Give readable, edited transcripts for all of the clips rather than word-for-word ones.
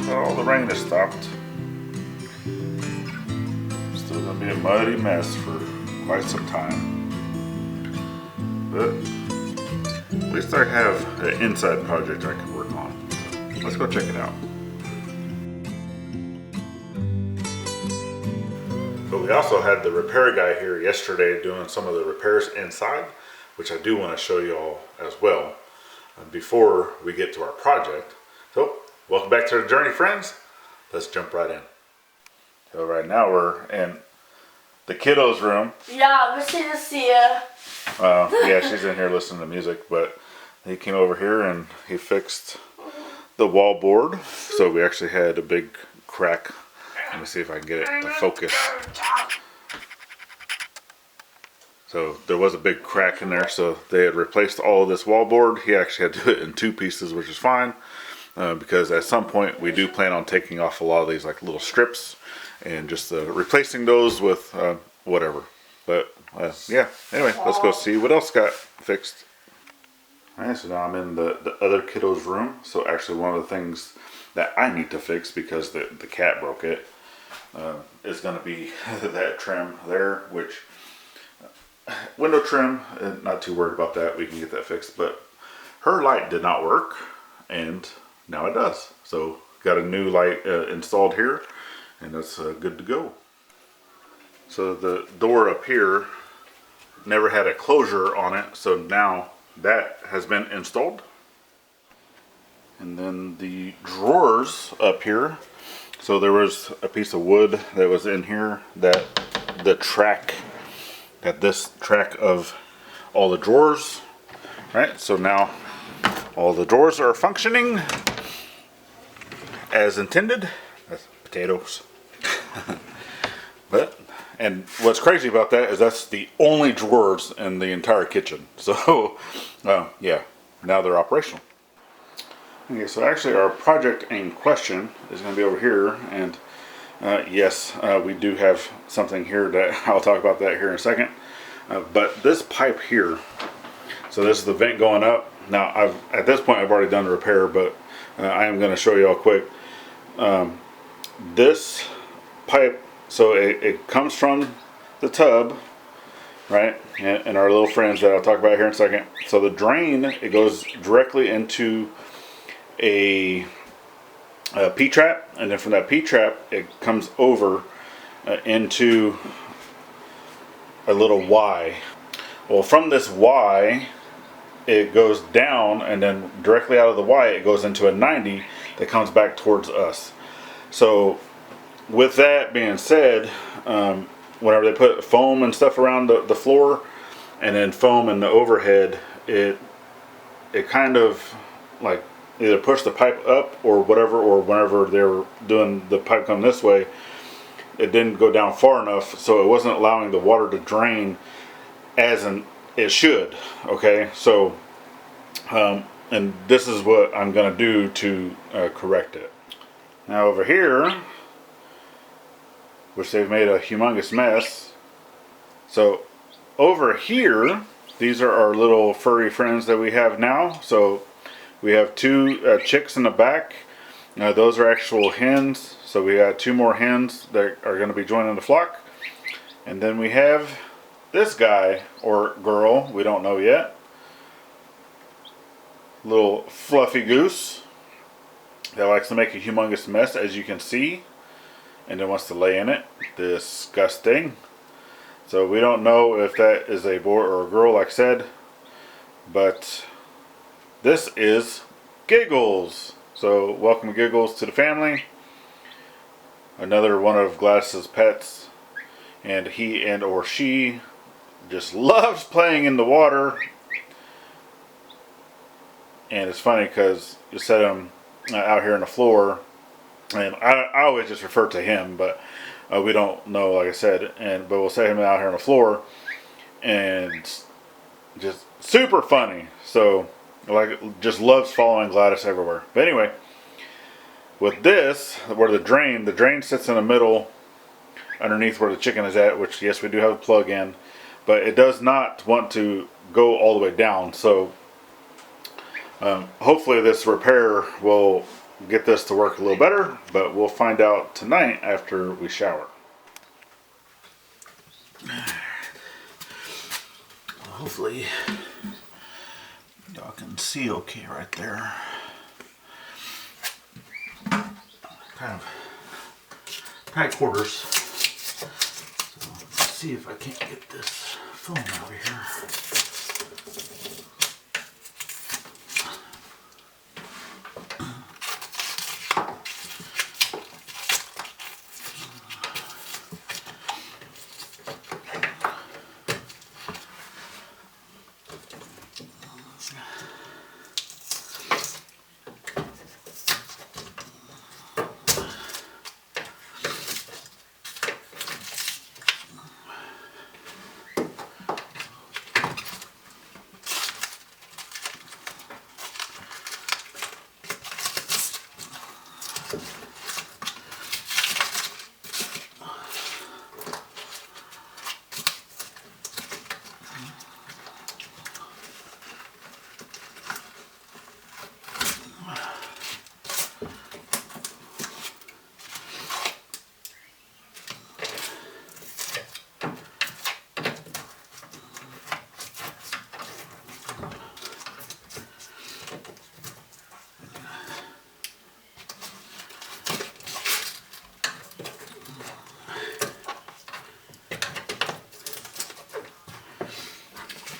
All the rain has stopped. Still gonna be a muddy mess for quite some time. But at least I have an inside project I can work on. So let's go check it out. But we also had the repair guy here yesterday doing some of the repairs inside, which I do want to show you all as well before we get to our project. So welcome back to the journey, friends. Let's jump right in. So right now we're in the kiddos' room. Yeah, we should see it. Yeah, she's in here listening to music, but he came over here and he fixed the wall board. So we actually had a big crack. Let me see if I can get it to focus. So there was a big crack in there, so they had replaced all of this wallboard. He actually had to do it in 2 pieces, which is fine, because at some point we do plan on taking off a lot of these like little strips and just replacing those with whatever. But yeah, anyway, let's go see what else got fixed. Alright, so now I'm in the other kiddo's room. So actually one of the things that I need to fix, because the cat broke it, is going to be that trim there, which window trim, not too worried about that. We can get that fixed. But her light did not work, and now it does. So got a new light installed here, and that's good to go. So the door up here never had a closure on it, so now that has been installed. And then the drawers up here, so there was a piece of wood that was in here that this track of all the drawers, right? So now all the drawers are functioning as intended. That's potatoes. And what's crazy about that is that's the only drawers in the entire kitchen. So yeah, now they're operational. Okay, so actually our project in question is going to be over here, and yes, we do have something here that I'll talk about that here in a second. But this pipe here, so this is the vent going up. Now, at this point I've already done the repair, but I am going to show you all quick. This pipe, so it comes from the tub, right, and our little friends that I'll talk about here in a second. So the drain, it goes directly into a P-trap, and then from that P-trap it comes over into a little Y. Well, from this Y it goes down, and then directly out of the Y it goes into a 90 that comes back towards us. So with that being said, whenever they put foam and stuff around the floor, and then foam in the overhead, it kind of like either push the pipe up or whatever, or whenever they were doing the pipe come this way, it didn't go down far enough, so it wasn't allowing the water to drain as it should. Okay, so and this is what I'm gonna do to correct it. Now over here, which they've made a humongous mess, so over here, these are our little furry friends that we have now. So we have 2 chicks in the back. Those are actual hens. So we got 2 more hens that are going to be joining the flock. And then we have this guy or girl, we don't know yet. Little fluffy goose that likes to make a humongous mess, as you can see, and then wants to lay in it. Disgusting. So we don't know if that is a boy or a girl, like I said, but this is Giggles. So welcome Giggles to the family. Another one of Gladys's pets, and he and or she just loves playing in the water. And it's funny because you set him out here on the floor, and I always just refer to him, but we don't know, like I said, but we'll set him out here on the floor, and just super funny. So like, just loves following Gladys everywhere. But anyway, with this, where the drain sits in the middle underneath where the chicken is at, which yes, we do have a plug in, but it does not want to go all the way down. So hopefully this repair will get this to work a little better, but we'll find out tonight after we shower. Hopefully y'all can see okay right there. Kind of tight quarters. So let's see if I can't get this foam out of here.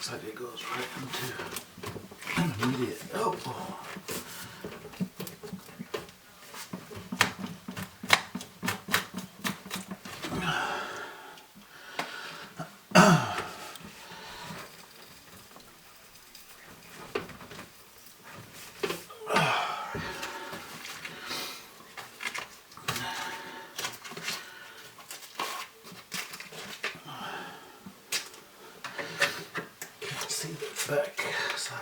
Looks like it goes right into an immediate elbow. See the back side.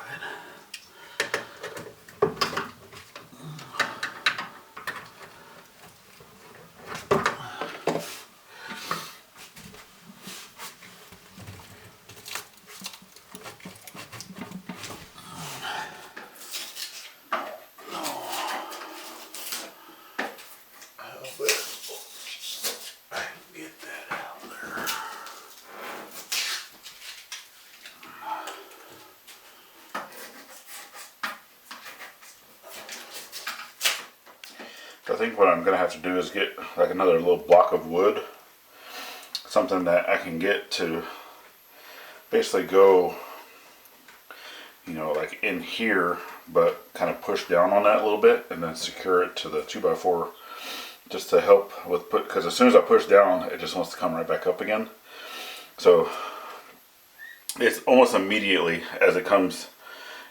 I think what I'm going to have to do is get like another little block of wood. Something that I can get to basically go, you know, like in here, but kind of push down on that a little bit and then secure it to the 2x4 just to help with because as soon as I push down, it just wants to come right back up again. So it's almost immediately as it comes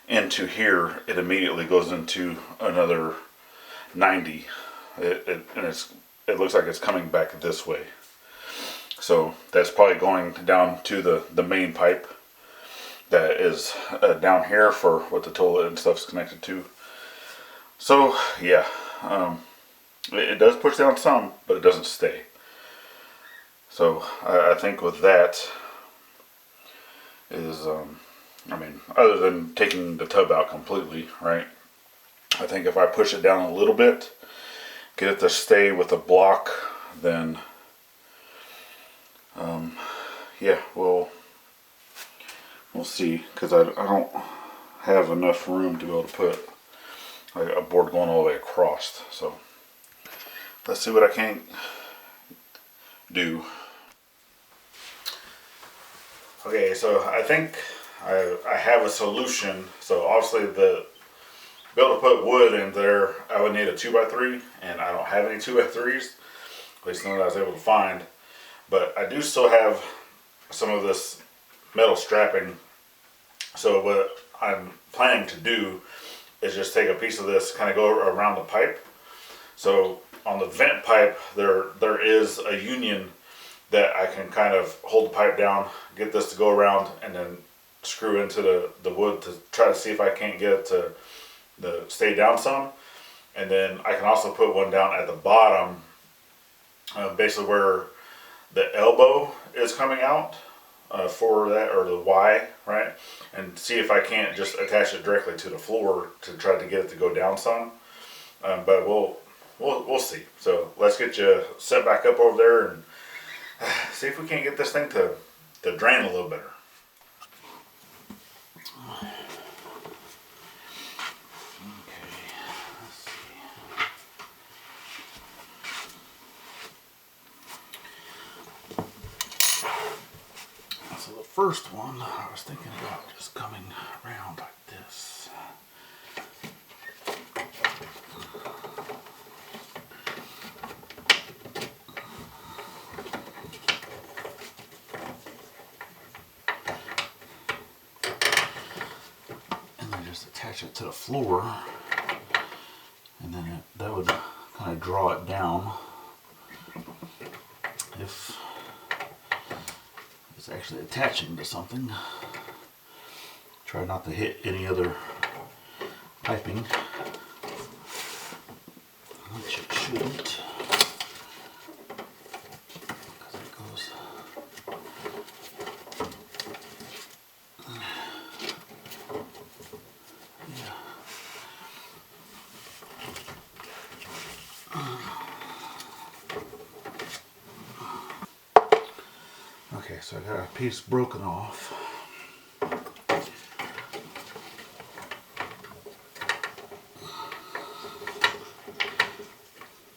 into here, it immediately goes into another 90. It looks like it's coming back this way. So that's probably going down to the main pipe that is down here for what the toilet and stuff's connected to. So yeah, it does push down some, but it doesn't stay. So I think with that is, I mean, other than taking the tub out completely, right? I think if I push it down a little bit, get it to stay with the block, then yeah, we'll see, because I don't have enough room to be able to put like a board going all the way across. So let's see what I can do. Okay, so I think I have a solution. So obviously to be able to put wood in there, I would need a 2x3, and I don't have any 2x3s, at least none that I was able to find. But I do still have some of this metal strapping. So what I'm planning to do is just take a piece of this, kind of go around the pipe. So on the vent pipe, there is a union that I can kind of hold the pipe down, get this to go around, and then screw into the wood to try to see if I can't get it to stay down some. And then I can also put one down at the bottom, basically where the elbow is coming out for that, or the Y, right? And see if I can't just attach it directly to the floor to try to get it to go down some. but we'll see. So let's get you set back up over there and see if we can't get this thing to drain a little better. So the first one, I was thinking about just coming around like this. And then just attach it to the floor. And then that would kind of draw it down. If it's actually attaching to something. Try not to hit any other piping, which it shouldn't, because it goes. Yeah. Okay, so I got a piece broken off.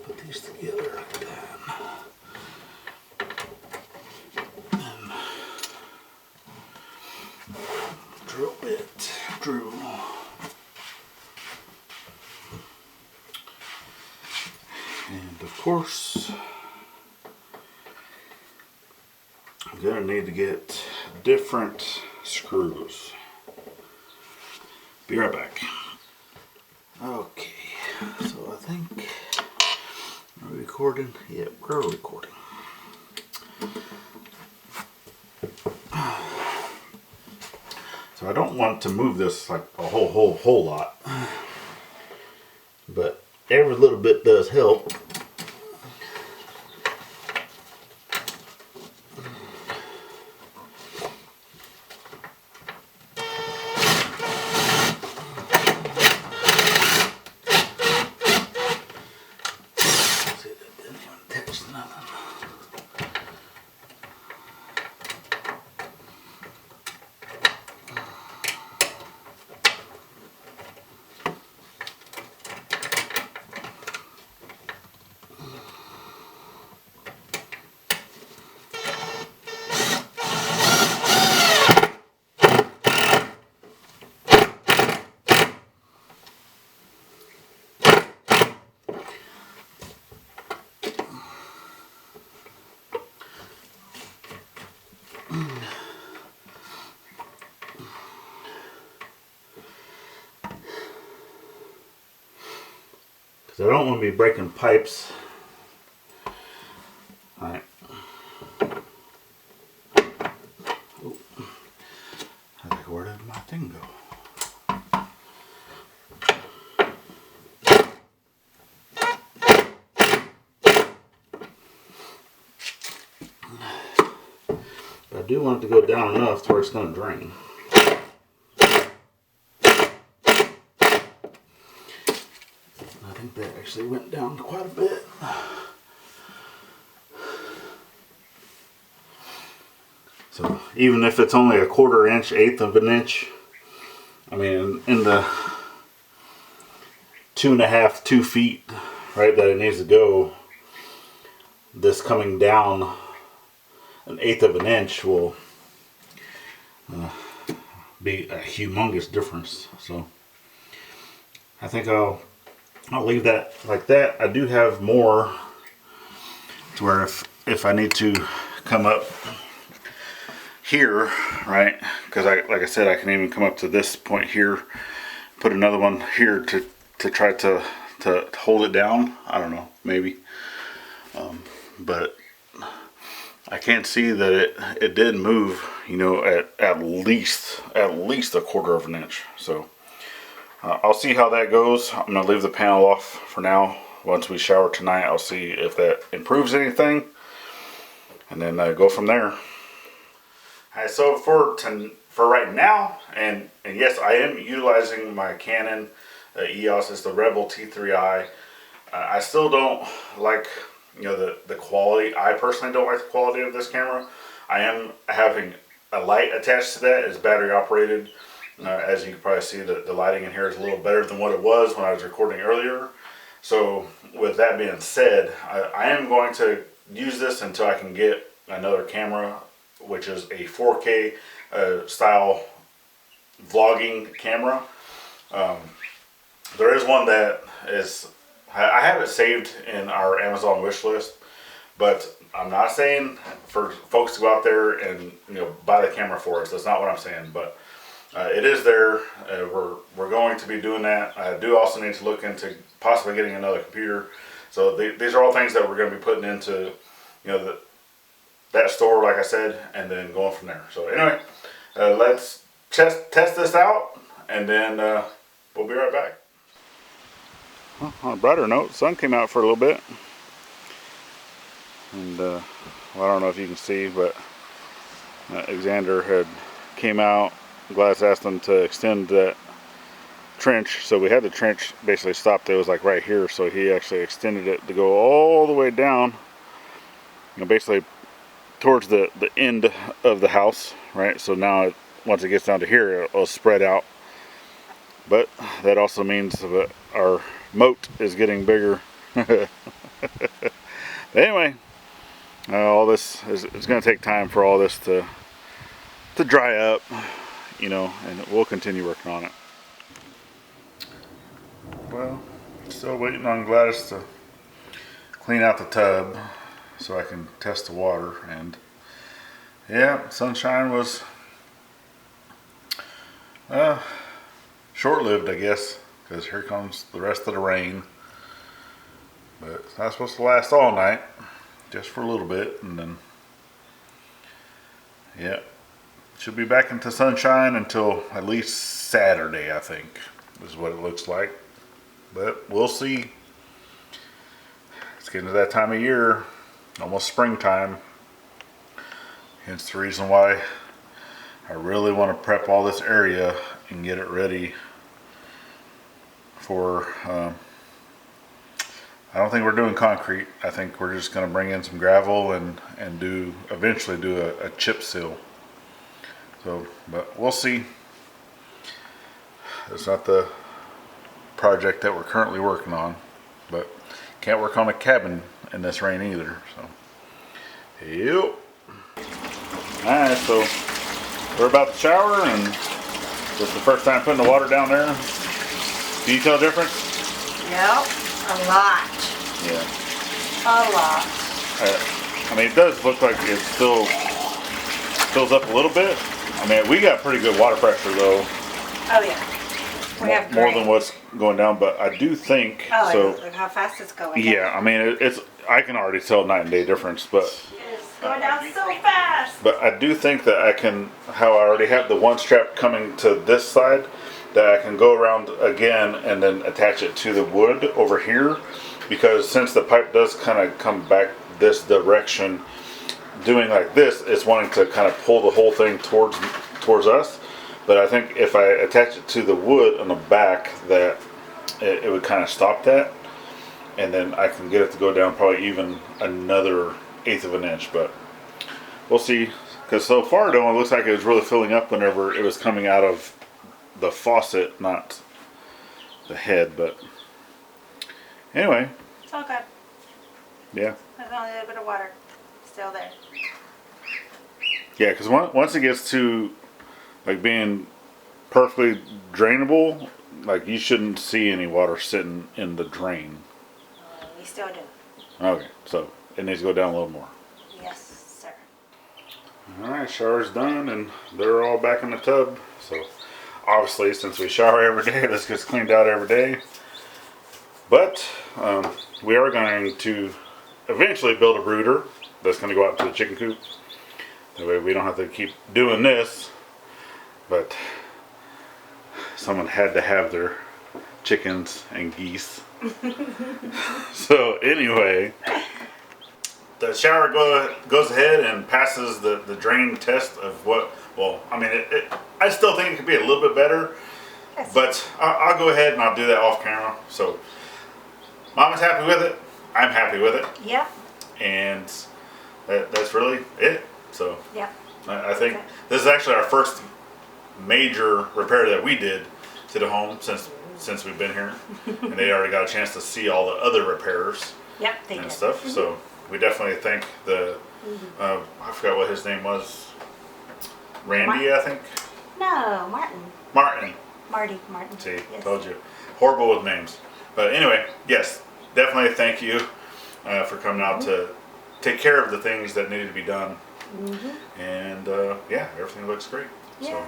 Put these together like that. And drill bit, drill. And of course, I'm gonna need to get different screws. Be right back. Okay, so I think we're recording. Yeah, we're recording. So I don't want to move this like a whole lot, but every little bit does help. Because I don't want to be breaking pipes. Alright. Oh. I think, where did my thing go? But I do want it to go down enough to where it's going to drain. I think that actually went down quite a bit. So even if it's only a 1/4 inch, 1/8 of an inch, I mean in the 2.5, 2 feet, right, that it needs to go, this coming down 1/8 of an inch will be a humongous difference. So I think I'll leave that like that. I do have more to where if I need to come up here, right, because like I said, I can even come up to this point here, put another one here to try to hold it down. I don't know, maybe, but I can see that it did move, you know, at least a 1/4 of an inch. So I'll see how that goes. I'm gonna leave the panel off for now. Once we shower tonight, I'll see if that improves anything, and then go from there. Alright, so for right now, and yes, I am utilizing my Canon EOS. It's the Rebel T3i. I still don't like, the quality. I personally don't like the quality of this camera. I am having a light attached to that. It's battery operated. As you can probably see, the lighting in here is a little better than what it was when I was recording earlier. So with that being said, I am going to use this until I can get another camera, which is a 4K style vlogging camera. There is one that is, I have it saved in our Amazon wish list, but I'm not saying for folks to go out there and buy the camera for us. That's not what I'm saying, but it is there. We're going to be doing that. I do also need to look into possibly getting another computer. So these are all things that we're going to be putting into that store, like I said, and then going from there. So anyway, let's test this out, and then we'll be right back. Well, on a brighter note, sun came out for a little bit, and well, I don't know if you can see, but Alexander had came out. Gladys asked him to extend that trench, so we had the trench basically stopped. It was like right here, so he actually extended it to go all the way down, basically towards the end of the house, right? So now once it gets down to here, it'll spread out, but that also means that our moat is getting bigger. Anyway, all this is, it's going to take time for all this to dry up, and we'll continue working on it. Well, still waiting on Gladys to clean out the tub so I can test the water. And yeah, sunshine was short-lived, I guess, because here comes the rest of the rain. But it's not supposed to last all night, just for a little bit, and then yeah, should be back into sunshine until at least Saturday, I think, is what it looks like. But we'll see. It's getting to that time of year, almost springtime. Hence the reason why I really want to prep all this area and get it ready for, I don't think we're doing concrete. I think we're just going to bring in some gravel and eventually do a chip seal. So, but we'll see. It's not the project that we're currently working on, but can't work on a cabin in this rain either. So, yep. Alright, so we're about to shower, and this is the first time putting the water down there. Can you tell the difference? Yep, a lot. Yeah. A lot. I mean, it does look like it still fills up a little bit. I mean, we got pretty good water pressure though. Oh yeah. We have more than what's going down, but I do think so. Look how fast it's going. Yeah, I mean, it's I can already tell night and day difference, but It's going down so fast. But I do think that I can, how I already have the one strap coming to this side, that I can go around again and then attach it to the wood over here, because since the pipe does kind of come back this direction, doing like this, it's wanting to kind of pull the whole thing towards us. But I think if I attach it to the wood on the back, that it would kind of stop that, and then I can get it to go down probably even another 1/8 of an inch. But we'll see, because so far though, it looks like it was really filling up whenever it was coming out of the faucet, not the head. But anyway, It's all good. yeah. There's only a little bit of water still there. Yeah, because once it gets to like being perfectly drainable, like you shouldn't see any water sitting in the drain. We still do. Okay, so it needs to go down a little more. Yes, sir. Alright, shower's done and they're all back in the tub. So obviously, since we shower every day, this gets cleaned out every day. But we are going to eventually build a brooder that's going to go out to the chicken coop. That way we don't have to keep doing this. But someone had to have their chickens and geese. So anyway, the shower goes ahead and passes the drain test of what, well, I mean, I still think it could be a little bit better. Yes. But I'll go ahead and I'll do that off camera. So Mama's happy with it. I'm happy with it. Yep. And that's really it. So Yep. I think this is actually our first major repair that we did to the home since we've been here. And they already got a chance to see all the other repairs Yep. They and did. stuff. So we definitely thank the, I forgot what his name was. Randy, I think. No, Martin. Martin. Martin. See, Yes. told you. Horrible with names. But anyway, yes, definitely thank you for coming out to take care of the things that needed to be done. And yeah, everything looks great. Yes, So it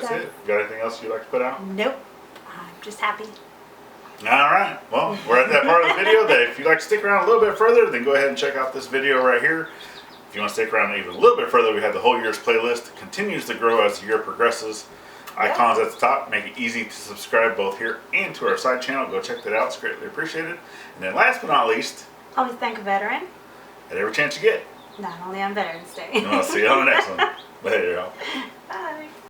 that's does. it. Got anything else you'd like to put out? Nope. I'm just happy. All right. Well, we're at that part of the video that if you'd like to stick around a little bit further, then go ahead and check out this video right here. If you want to stick around even a little bit further, we have the whole year's playlist. It continues to grow as the year progresses. Icons at the top make it easy to subscribe both here and to our side channel. Go check that out. It's greatly appreciated. And then last but not least, Always thank a veteran. at every chance you get. Not only on Veterans Day. And I'll see you on the next one. Later, y'all.